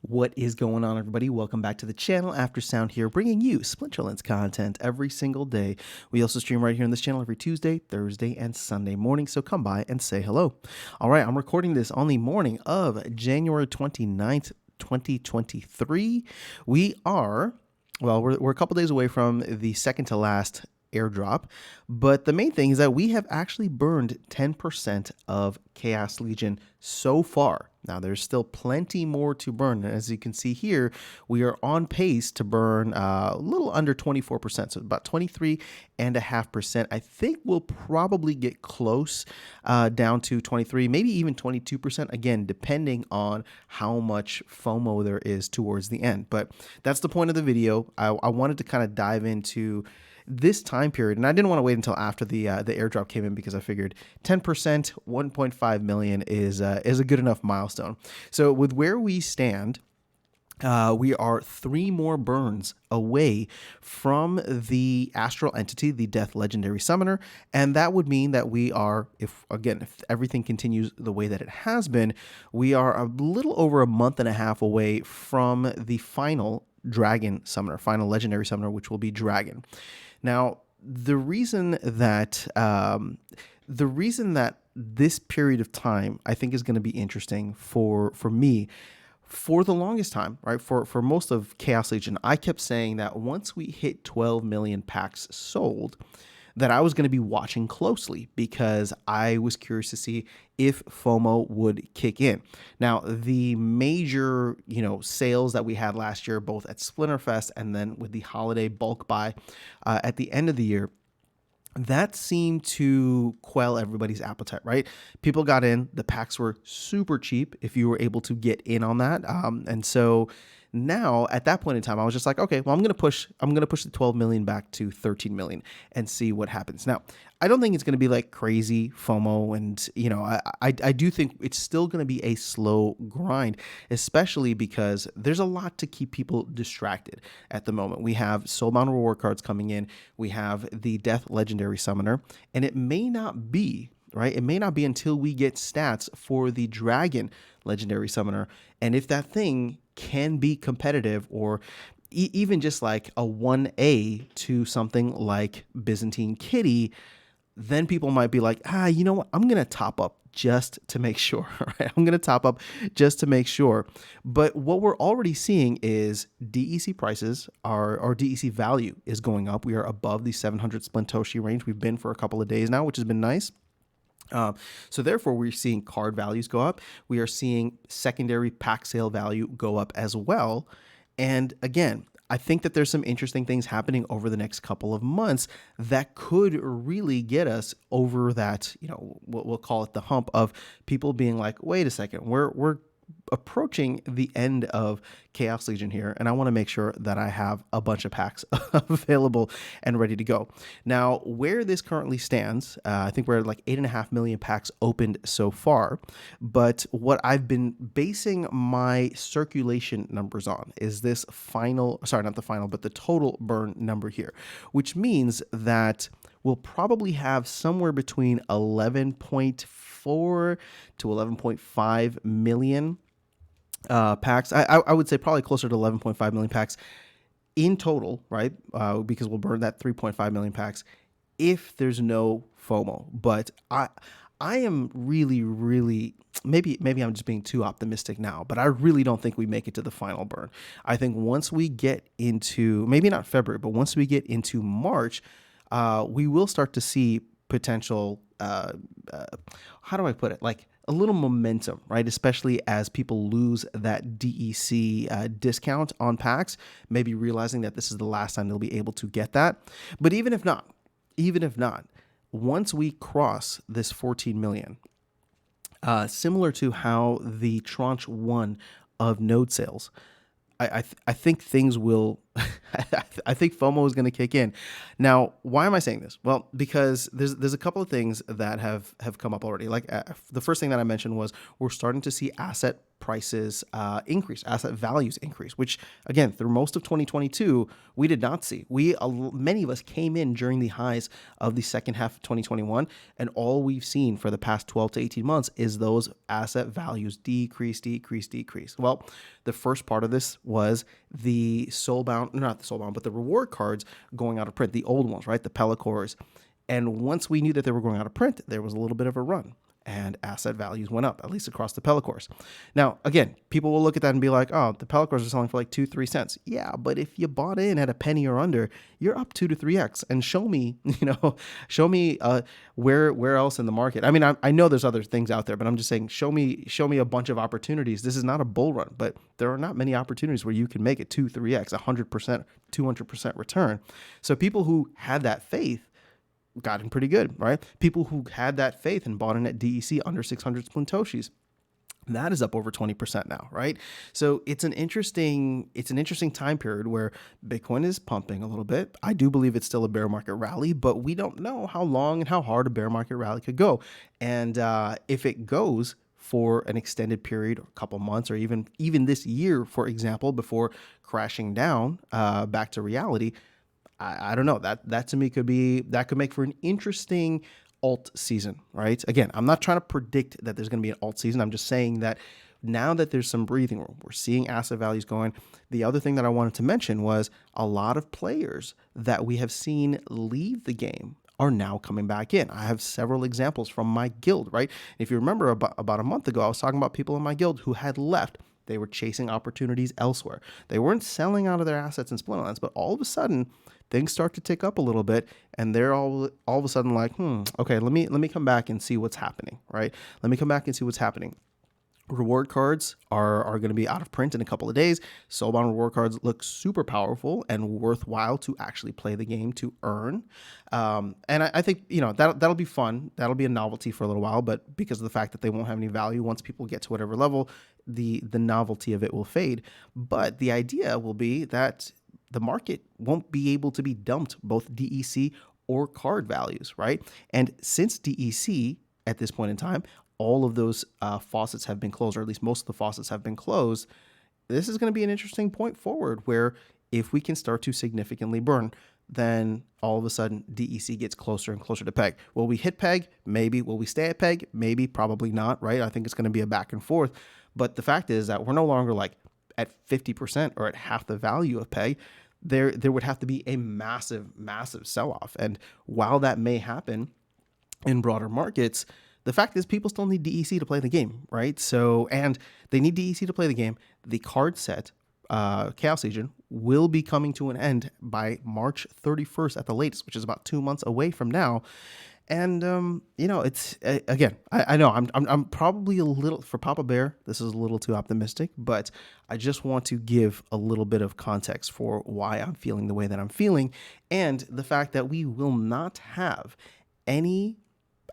What is going on, everybody? Welcome back to the channel. Aftersound here, bringing you Splinterlands content every single day. We also stream right here on this channel every Tuesday, Thursday, and Sunday morning, so come by and say hello. All right, I'm recording this on the morning of January 29th, 2023. We're a couple days away from the second to last airdrop, but the main thing is that we have actually burned 10% of Chaos Legion so far. Now there's still plenty more to burn, and as you can see here, we are on pace to burn a little under 24%, so about 23.5%. I think we'll probably get close down to 23, maybe even 22%, again depending on how much FOMO there is towards the end. But that's the point of the video. I wanted to kind of dive into this time period, and I didn't want to wait until after the airdrop came in, because I figured 10%, 1.5 million is a good enough milestone. So with where we stand, we are 3 more burns away from the Astral Entity, the Death Legendary Summoner, and that would mean that we are, if everything continues the way that it has been, we are a little over a month and a half away from the final Dragon Summoner, final Legendary Summoner, which will be Dragon. Now, the reason that this period of time I think is going to be interesting for me, for the longest time, right? For most of Chaos Legion, I kept saying that once we hit 12 million packs sold, that I was going to be watching closely, because I was curious to see if FOMO would kick in. Now, the major, sales that we had last year, both at Splinterfest and then with the holiday bulk buy at the end of the year, that seemed to quell everybody's appetite, right? People got in, the packs were super cheap if you were able to get in on that. And so now at that point in time, I was just like, okay, well, I'm going to push the 12 million back to 13 million and see what happens. Now, I don't think it's going to be like crazy FOMO, and I do think it's still going to be a slow grind, especially because there's a lot to keep people distracted at the moment. We have Soulbound reward cards coming in, we have the Death Legendary Summoner, and it may not be, right? It may not be until we get stats for the Dragon Legendary Summoner, and if that thing can be competitive, or even just like a 1A to something like Byzantine Kitty, then people might be like, you know what? I'm going to top up just to make sure, right? I'm going to top up just to make sure. But what we're already seeing is DEC prices, our DEC value is going up. We are above the 700 Splintoshi range. We've been for a couple of days now, which has been nice. So therefore, we're seeing card values go up. We are seeing secondary pack sale value go up as well. And again, I think that there's some interesting things happening over the next couple of months that could really get us over that, we'll call it the hump of people being like, wait a second, we're approaching the end of Chaos Legion here, and I want to make sure that I have a bunch of packs available and ready to go. Now, where this currently stands, I think we're at like 8.5 million packs opened so far, but what I've been basing my circulation numbers on is this the total burn number here, which means that we'll probably have somewhere between 11.4 to 11.5 million packs. I would say probably closer to 11.5 million packs in total, right? Because we'll burn that 3.5 million packs if there's no FOMO. But I am really, maybe I'm just being too optimistic now, but I really don't think we make it to the final burn. I think once we get into, maybe not February, but once we get into March, we will start to see potential, how do I put it? Like a little momentum, right? Especially as people lose that DEC discount on packs, maybe realizing that this is the last time they'll be able to get that. But even if not, once we cross this 14 million, similar to how the tranche 1 of node sales, I think things will I think FOMO is going to kick in. Now, why am I saying this? Well, because there's a couple of things that have come up already. Like the first thing that I mentioned was we're starting to see asset prices increase, asset values increase, which again through most of 2022 we did not see. Many of us came in during the highs of the second half of 2021, and all we've seen for the past 12 to 18 months is those asset values decrease, decrease, decrease. Well, the first part of this was the not the soulbound, but the reward cards going out of print, the old ones, right? The Pellicors. And once we knew that they were going out of print, there was a little bit of a run and asset values went up, at least across the Pellicors. Now, again, people will look at that and be like, oh, the Pellicors are selling for like 2-3 cents. Yeah, but if you bought in at a penny or under, you're up 2 to 3x. And show me, where else in the market. I mean, I know there's other things out there, but I'm just saying, show me a bunch of opportunities. This is not a bull run, but there are not many opportunities where you can make it 2-3x, 100%, 200% return. So people who had that faith gotten pretty good, right? People who had that faith and bought in at DEC under 600 Splintoshis, that is up over 20% now, right? So it's an interesting time period where Bitcoin is pumping a little bit. I do believe it's still a bear market rally, but we don't know how long and how hard a bear market rally could go. And if it goes for an extended period, a couple months, or even this year, for example, before crashing down back to reality, I don't know. That to me could make for an interesting alt season, right? Again, I'm not trying to predict that there's going to be an alt season. I'm just saying that now that there's some breathing room, we're seeing asset values going. The other thing that I wanted to mention was a lot of players that we have seen leave the game are now coming back in. I have several examples from my guild, right? If you remember about a month ago, I was talking about people in my guild who had left. They were chasing opportunities elsewhere. They weren't selling out of their assets in Splinterlands, but all of a sudden things start to tick up a little bit, and they're all of a sudden like, okay, let me come back and see what's happening, right? Let me come back and see what's happening. Reward cards are going to be out of print in a couple of days. Soulbound reward cards look super powerful and worthwhile to actually play the game to earn. And I think, that'll be fun. That'll be a novelty for a little while, but because of the fact that they won't have any value once people get to whatever level, the novelty of it will fade. But the idea will be that the market won't be able to be dumped, both DEC or card values, right? And since DEC at this point in time, all of those faucets have been closed, or at least most of the faucets have been closed, this is going to be an interesting point forward where if we can start to significantly burn, then all of a sudden DEC gets closer and closer to peg. Will we hit peg? Maybe. Will we stay at peg? Maybe. Probably not, right? I think it's going to be a back and forth. But the fact is that we're no longer like at 50% or at half the value of peg. There would have to be a massive sell-off. And while that may happen in broader markets, the fact is people still need DEC to play the game, right? So, and they need DEC to play the game. The card set, Chaos Legion, will be coming to an end by March 31st at the latest, which is about 2 months away from now. And it's again, I know I'm probably a little, for Papa Bear, this is a little too optimistic, but I just want to give a little bit of context for why I'm feeling the way that I'm feeling, and the fact that we will not have any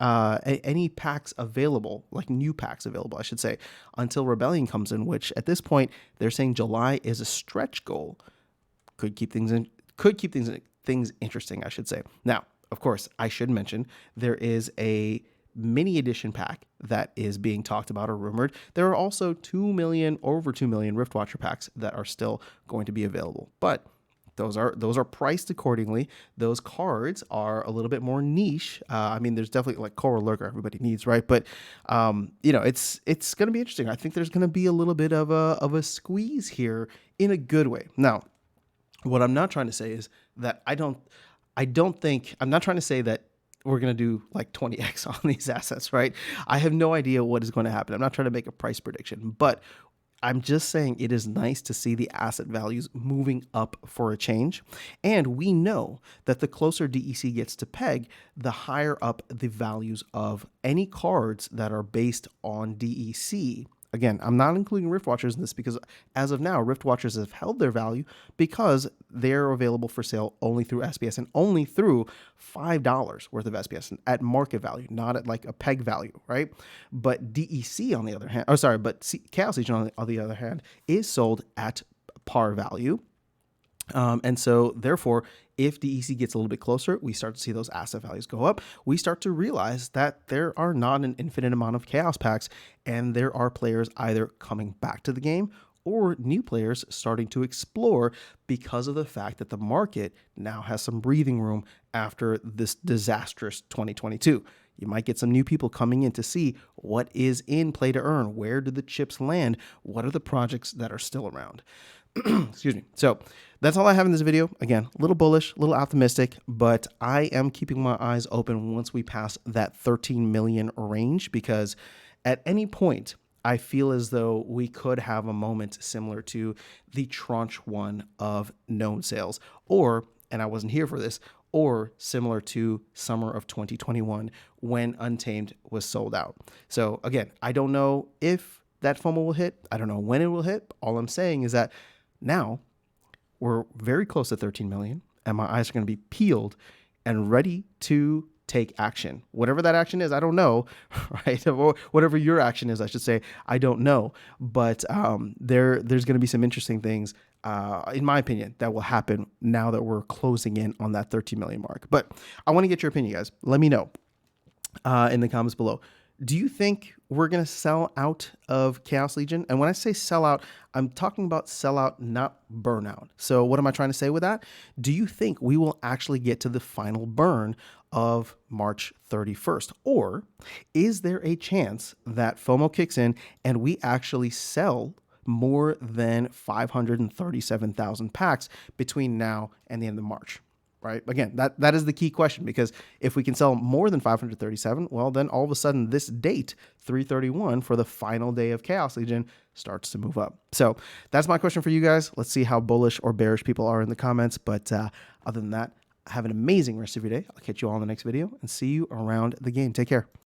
packs available, like new packs available, I should say, until Rebellion comes in, which at this point they're saying July is a stretch goal. Could keep things interesting, I should say. Now, of course, I should mention there is a mini edition pack that is being talked about or rumored. There are also over 2 million Riftwatcher packs that are still going to be available, but those are priced accordingly. Those cards are a little bit more niche. I mean, there's definitely like Coral Lurker everybody needs, right? But it's going to be interesting. I think there's going to be a little bit of a squeeze here in a good way. Now, what I'm not trying to say is that I'm not trying to say that we're going to do like 20x on these assets, right? I have no idea what is going to happen. I'm not trying to make a price prediction, but I'm just saying it is nice to see the asset values moving up for a change. And we know that the closer DEC gets to peg, the higher up the values of any cards that are based on DEC. Again, I'm not including Riftwatchers in this because as of now, Riftwatchers have held their value because they're available for sale only through SPS and only through $5 worth of SPS at market value, not at like a peg value, right? But DEC on the other hand, Chaos Legion on the other hand is sold at par value. And so, therefore, if DEC gets a little bit closer, we start to see those asset values go up. We start to realize that there are not an infinite amount of chaos packs, and there are players either coming back to the game or new players starting to explore because of the fact that the market now has some breathing room after this disastrous 2022. You might get some new people coming in to see what is in play to earn. Where do the chips land? What are the projects that are still around? Excuse me. So that's all I have in this video. Again, a little bullish, a little optimistic, but I am keeping my eyes open once we pass that 13 million range, because at any point, I feel as though we could have a moment similar to the tranche one of known sales, or, and I wasn't here for this, or similar to summer of 2021 when Untamed was sold out. So again, I don't know if that FOMO will hit. I don't know when it will hit. All I'm saying is that now we're very close to 13 million, and my eyes are going to be peeled and ready to take action. Whatever that action is, I don't know, right? Or whatever your action is, I should say, I don't know. But there's going to be some interesting things, in my opinion, that will happen now that we're closing in on that 13 million mark. But I want to get your opinion, guys. Let me know in the comments below. Do you think we're going to sell out of Chaos Legion? And when I say sell out, I'm talking about sell out, not burnout. So what am I trying to say with that? Do you think we will actually get to the final burn of March 31st? Or is there a chance that FOMO kicks in and we actually sell more than 537,000 packs between now and the end of March? Right? Again, that is the key question, because if we can sell more than 537, well, then all of a sudden this date, 3/31, for the final day of Chaos Legion, starts to move up. So that's my question for you guys. Let's see how bullish or bearish people are in the comments. But other than that, have an amazing rest of your day. I'll catch you all in the next video and see you around the game. Take care.